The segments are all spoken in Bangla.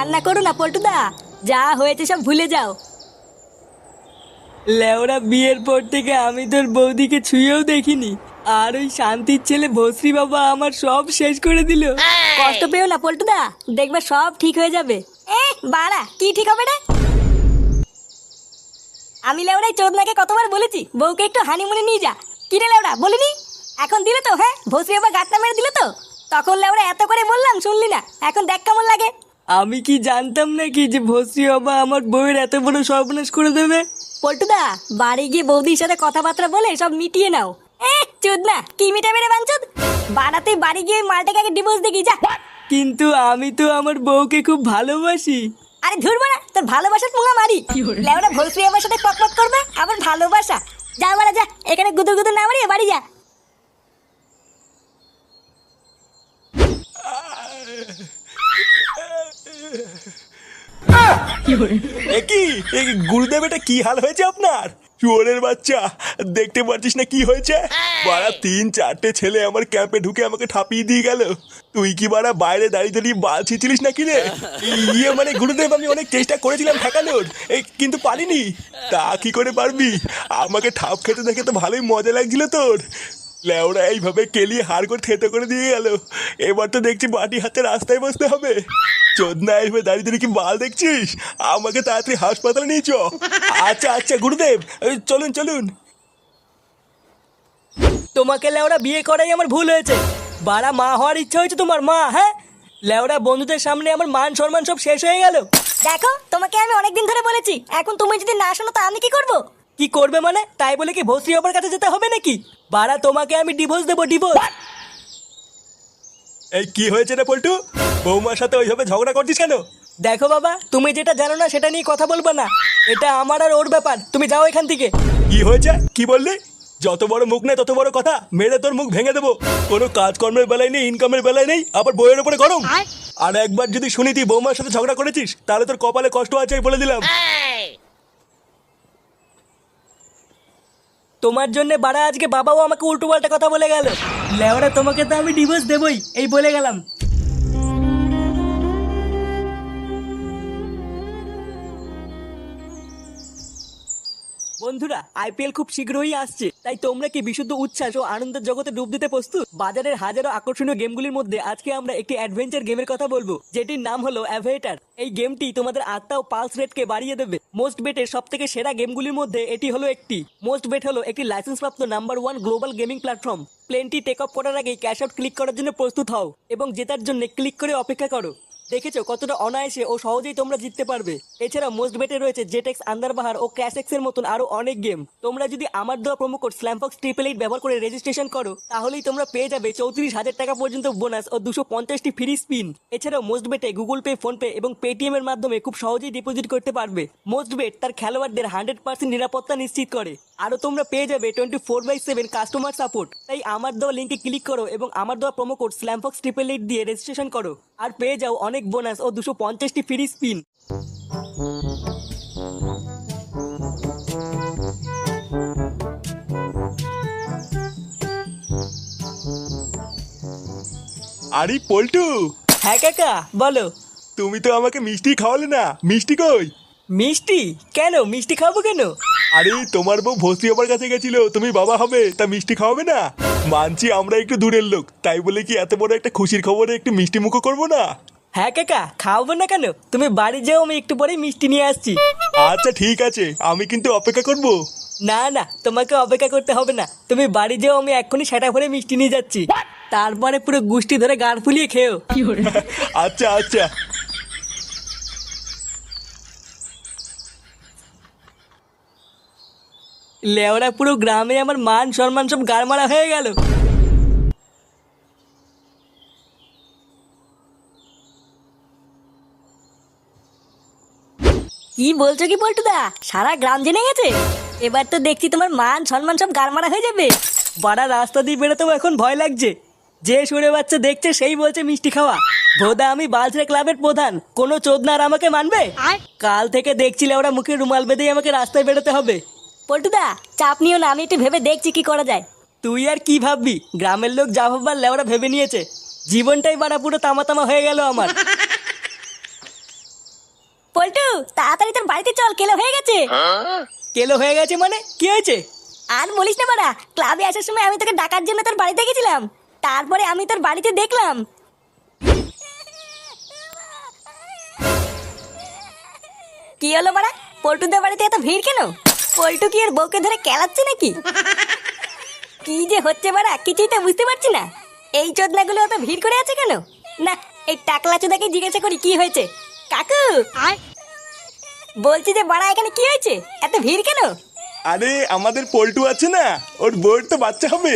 কান্না করো না পল্টুদা, যা হয়েছে সব ভুলে যাও। লেওরা বিয়ের পর থেকে আমি তোর বৌদিকে ছুঁয়েও দেখিনি, আর ওই শান্তির ছেলে ভস্রী বাবা আমার সব শেষ করে দিল। কষ্ট পেও না পল্টুদা, দেখবে সব ঠিক হয়ে যাবে। বাড়া কি ঠিক হবে রে? আমি লেওড়াই চোদনাকে কতবার বলেছি বউকে একটু হানিমুনে নিয়ে যা। কি রে লেওড়া বলিনি? এখন দিলে তো? হ্যাঁ, ভস্রী বাবা গাঁটটা মেরে দিলে তো। তখন লেওড়া এত করে বললাম শুনলি না, এখন দেখ কেমন লাগে। আমি কি জানতাম নাকি যে ভস্রী বাবা আমার বউয়ের এত বড় সর্বনাশ করে দেবে। পল্টুদা, বাড়ি গিয়ে বৌদির সাথে কথাবার্তা বলে সব মিটিয়ে নাও। চোদনা কি মিটাবে রে বাঞ্চোদ? বাড়াতে বাড়ি গিয়ে ওই মালটাকে আগে ডিভোর্স দেখি যা। কিন্তু আমি তো আমার বউকে খুব ভালোবাসি। আরে ধরবো না, তোর ভালোবাসার পুঙ্গা মারি। লেওড়া ভস্রী আমার সাথে পকপক করবে আবার ভালোবাসা? যা বাড়া যা, এখানে গুদুর গুদুর না মারিয়ে বাড়ি যা। গুরুদেব, এটা কি হাল হয়েছে আপনার? চোরের বাচ্চা, দেখতে পারছিস না কি হয়েছে? বাড়া 3-4টে ছেলে আমার ক্যাম্পে ঢুকে আমাকে ঠাপিয়ে দিয়ে গেল। তুই কি বাড়া বাইরে দাঁড়িয়ে দাঁড়িয়ে বাল ছিঁচিলিস নাকি রে? মানে গুরুদেব, আমি অনেক চেষ্টা করেছিলাম ঠেকানোর, কিন্তু পারিনি। তা কি করে পারবি? আমাকে ঠাপ খেতে দেখে তো ভালোই মজা লাগছিল তোর। লেওরা এইভাবে কেলিয়ে হাড় করে থেতো করে দিয়ে গেল। এবার তো দেখছি বাটি হাতে রাস্তায় বসতে হবে। চোদনা এসে দাঁড়িয়ে দাঁড়িয়ে কি বাল দেখছিস? আমাকে তাড়াতাড়ি হাসপাতালে নিয়ে চ। আচ্ছা আচ্ছা গুরুদেব, চলুন চলুন। তোমাকে লেওরা বিয়ে করাই আমার ভুল হয়েছে। বাড়া মা হওয়ার ইচ্ছা হয়েছে তোমার? মা? হ্যাঁ, লেওরা বন্ধুদের সামনে আমার মান সম্মান সব শেষ হয়ে গেল। দেখো, তোমাকে আমি অনেকদিন ধরে বলেছি, এখন তুমি যদি না শোনো তা আমি কি করব? কি করবে মানে? তাই বলে কি ভস্রী বাবার কাছে যেতে হবে নাকি? বাড়া তোমাকে আমি ডিভোর্স দেবো, ডিভোর্স। এই কি হয়েছে রে পল্টু? বৌমার সাথে ওইভাবে ঝগড়া করছিস কেন? দেখো বাবা, তুমি যেটা জানো না সেটা নিয়ে কথা বলবে না। এটা আমার আর ওর ব্যাপার, তুমি যাও এখান থেকে। কি হয়েছে? কি বললি? যত বড় মুখ নেই তত বড় কথা, মেরে তোর মুখ ভেঙে দেবো। কোনো কাজকর্মের বেলায় নেই, ইনকামের বেলায় নেই, আবার বইয়ের উপরে গরম। আর একবার যদি শুনি তুই বৌমার সাথে ঝগড়া করেছিস, তাহলে তোর কপালে কষ্ট আছে বলে দিলাম। তোমার জন্য বাড়া আজকে বাবাও আমাকে উল্টো পাল্টা কথা বলে গেল। লেওরা তোমাকে তো আমি ডিভোর্স দেবই, এই বলে গেলাম। বন্ধুরা, আইপিএল খুব শীঘ্রই আসছে, তাই তোমরা কি বিশুদ্ধ উচ্ছ্বাস ও আনন্দের জগতে ডুব দিতে প্রস্তুত? বাজারের হাজারো আকর্ষণীয় গেমগুলির মধ্যে আজকে আমরা একটি অ্যাডভেঞ্চার গেমের কথা বলবো, যেটির নাম হলো অ্যাভেটার। এই গেমটি তোমাদের আত্মা ও পালস রেটকে বাড়িয়ে দেবে। মোস্ট বেটের সব থেকে সেরা গেমগুলির মধ্যে এটি হলো একটি। মোস্ট বেট হলো একটি লাইসেন্সপ্রাপ্ত নাম্বার 1 গ্লোবাল গেমিং প্ল্যাটফর্ম। প্লেনটি টেক অফ করার আগেই ক্যাশ আউট ক্লিক করার জন্য প্রস্তুত হও এবং জেতার জন্য ক্লিক করে অপেক্ষা করো। দেখেছো কতটা অনায়াসে ও সহজেই তোমরা জিততে পারবে। এছাড়া মোস্ট বেটে রয়েছে জেটেক্স, আন্দারবাহার ও ক্যাশেক্স এর মতন আরো অনেক গেম। তোমরা যদি আমার দেওয়া প্রোমো কোড স্ল্যামফক্স 888 ব্যবহার করে রেজিস্ট্রেশন করো, তাহলেই তোমরা পেয়ে যাবে 34,000 টাকা পর্যন্ত বোনাস ও 250টি ফ্রি স্পিন। এছাড়াও মোস্ট বেটে গুগল পে, ফোন পে এবং পেটিএম এর মাধ্যমে খুব সহজেই ডিপোজিট করতে পারবে। মোস্ট বেট তার খেলোয়াড়দের 100% নিরাপত্তা নিশ্চিত করে। আরো তোমরা পেয়ে যাবে 24/7 কাস্টমার সাপোর্ট। তাই আমার দেওয়া লিঙ্কে ক্লিক করো এবং আমার দেওয়া প্রোমো কোড স্ল্যামফক্স 888 দিয়ে রেজিস্ট্রেশন করো, আর পেয়ে যাও অনেক বোনাস ও 250টি ফ্রি স্পিন। আরে পল্টু, হ্যাঁ কাকা, বলো। তুমি তো আমাকে মিষ্টি খাওয়ালে না, মিষ্টি কই? মিষ্টি? কেন মিষ্টি খাবো কেন? আরে তোমার বউ ভস্রী বাবার কাছে গেছিল, তুমি বাবা হবে, তা মিষ্টি খাওয়াবে না? মানছি আমরা একটু দূরের লোক, তাই বলে কি এত বড় একটা খুশির খবরে একটু মিষ্টি মুখো করবো না? হ্যাঁ কাকা, খাওয়াবো না কেন? তুমি বাড়ি যাও, আমি একটু পরেই মিষ্টি নিয়ে আসছি। আচ্ছা ঠিক আছে, আমি কিন্তু অপেক্ষা করব। না না, তোমাকে অপেক্ষা করতে হবে না, তুমি বাড়ি যাও, আমি এক্ষুনি সেটা ভরে মিষ্টি নিয়ে যাচ্ছি। তারপরে পুরো গুষ্টি ধরে গাড় ফুলিয়ে খেও। আচ্ছা আচ্ছা। লেওরা পুরো গ্রামে আমার মান সম্মান সব গাড় মারা হয়ে গেল। কি বলছো কি পল্টুদা? সারা গ্রাম জেনে গেছে? এবার তো দেখছি তোমার মান সম্মান সব গারমারা হয়ে যাবে। বাড়া রাস্তা দিয়ে বেরোতেও এখন ভয় লাগছে। যে শুনে বাচ্চা দেখছে সেই বলছে মিষ্টি খাওয়া। ভোদা আমি বালছড়া ক্লাবের প্রধান, কোনো চোদনার আমাকে মানবে? কাল থেকে দেখছিলে ওরা মুখে রুমাল বেঁধেই আমাকে রাস্তায় বেরোতে হবে। পল্টুদা চাপ নিও না, আমি একটু ভেবে দেখছি কি করা যায়। তুই আর কি ভাববি, গ্রামের লোক যা ভাববার লেওরা ভেবে নিয়েছে। জীবনটাই বাড়া পুরো তামা তামা হয়ে গেল আমার। পল্টু তাড়াতাড়ি তোর বাড়িতে চল, কেলো হয়ে গেছে। কেলো হয়ে গেছে মানে কি হয়েছে? আর বলিস না বাড়া, ক্লাবে আসার সময় আমি তোকে ডাকার জন্য তোর বাড়িতে গেছিলাম, তারপরে আমি তোর বাড়িতে দেখলাম। কি হলো বাড়া, পল্টুদের বাড়িতে এত ভিড় কেন? পল্টু কি এর বউকে ধরে কেলাচ্ছে নাকি? কি যে হচ্ছে বাড়া, কিছুই তো বুঝতে পারছি না। এই চোদনাগুলো অত ভিড় করে আছে কেন? না, এই টাকলা চোদাকে জিজ্ঞাসা করি কি হয়েছে। কাকু বলছি যে বাড়া, এখানে কি হয়েছে, এত ভিড় কেন? আরে আমাদের পল্টু আছে না, ওর বউয়ের তো বাচ্চা হবে।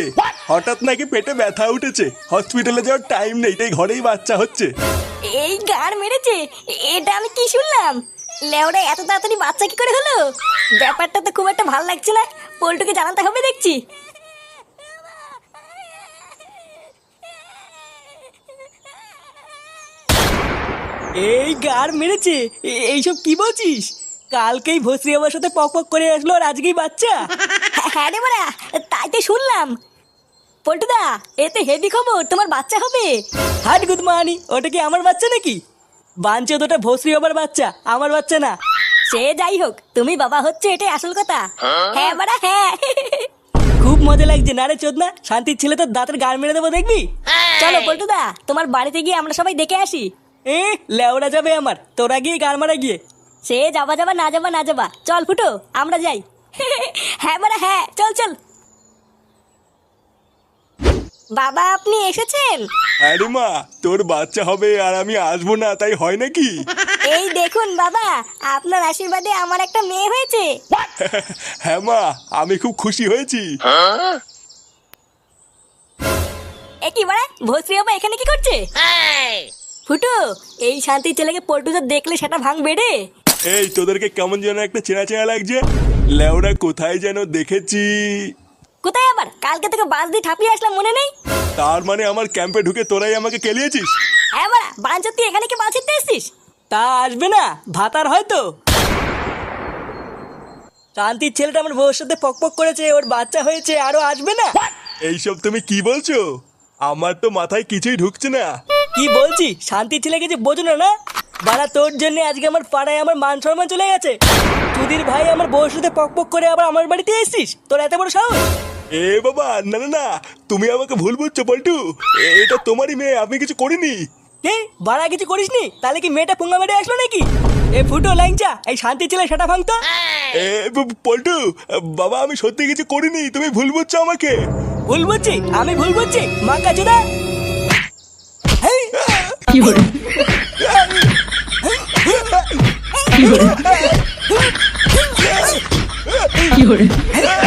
হঠাৎ নাকি পেটে ব্যথা উঠেছে, হসপিটালে যাওয়ার টাইম নেই, তাই ঘরেই বাচ্চা হচ্ছে। এই গার মেরেছে, এটা আমি কি শুনলাম? লেওড়া এত তাড়াতাড়ি বাচ্চা কি করে হলো? ব্যাপারটা তো খুব একটা ভালো লাগছে না, পল্টুকে জানাতে হবে দেখছি। এই গার মেরেছে? এইসব কি বলছিস? কালকেই ভস্রী আমার সাথে পক পক করে আসলো আর আজকেই বাচ্চা? হ্যাঁ রে বড়া, তাই তো শুনলাম। পল্টুদা, এতে হেভি খবর, তোমার বাচ্চা হবে। হাট গুদমানি, ওটা কি আমার বাচ্চা নাকি? বাঞ্চোদ, ওটা ভস্রী বাবার বাচ্চা, আমার বাচ্চা না। সে যাই হোক, তুমি বাবা হচ্ছে এটাই আসল কথা। হ্যাঁ বড়া, হ্যাঁ। খুব মজা লাগছে না রে চোদনা? শান্তির ছেলে তোর দাঁতের গার মেরে দেবো, দেখবি? চলো পল্টুদা, তোমার বাড়িতে গিয়ে আমরা সবাই দেখে আসি। লেওড়া যাবে আমার, তোরা গিয়ে গার মারা গিয়ে। সে যাবা যাবা না যাবা না যাবা, চল ফুটো আমরা যাই। হ্যাঁ বড়া, হ্যাঁ, চল চল। বাবা আপনি এসেছেন? আরে মা, তোর বাচ্চা হবে আর আমি আসবো না, তাই হয় নাকি? এই দেখুন বাবা, আপনার আশীর্বাদে আমার একটা মেয়ে হয়েছে। হ্যাঁ মা, আমি খুব খুশি হয়েছি। এ কি বাড়া, ভস্রী বাবা এখানে কি করছে? ফুটো, এই শান্তির ছেলেকে পল্টুদা দেখলে সেটা ভাঙবে রে। এই তোদেরকে কেমন যেন একটা চেনা চেনা লাগছে। লেওরা কোথায় যেন দেখেছি। কোথায় আবার? কালকে থেকে বাস দিয়ে ঠাপিয়ে আসলাম, মনে নেই? তার মানে আমার ক্যাম্পে ঢুকে তোরাই আমাকে কেলিয়েছিস? হ্যাঁ বাড়া, বাঞ্চোদ তুই এখানে কি বাস ছিটতে এসছিস? তা আসবে না, ভাতার হয়তো। শান্তির ছেলেটা আমার বউর সাথে পক পক করেছে, ওর বাচ্চা হয়েছে, আরো আসবে না? এইসব তুমি কি বলছো? আমার তো মাথায় কিছুই ঢুকছে না। কি বলছি, শান্তির ছেলেকে যে বোঝো না না? বাড়া, তোর জন্য আজকে আমার পাড়ায় আমার মান সম্মান চলে গেছে। তুদির ভাই আমার বউর সাথে পক পক করে আবার আমার বাড়িতে এসেছিস, তোর এত বড় সাহস? এ বাবা, না না না, তুমি আমাকে ভুল বুঝছো পল্টু। এটা তোমারই মেয়ে, আমি কিছু করিনি। কে বাড়া, কিছু করিসনি? তাহলে কি মেয়েটা পুঙ্গা মেরে আসলো নাকি? এ ফুটো ল্যাংচা, এই শান্তির ছেলে সেটা ভাঙতো। পল্টু বাবা, আমি সত্যি কিছু করিনি, তুমি ভুল বুঝছো আমাকে। ভুল বুঝছি? আমি ভুল বুঝছি? মা কাজুদা। কি hore কি hore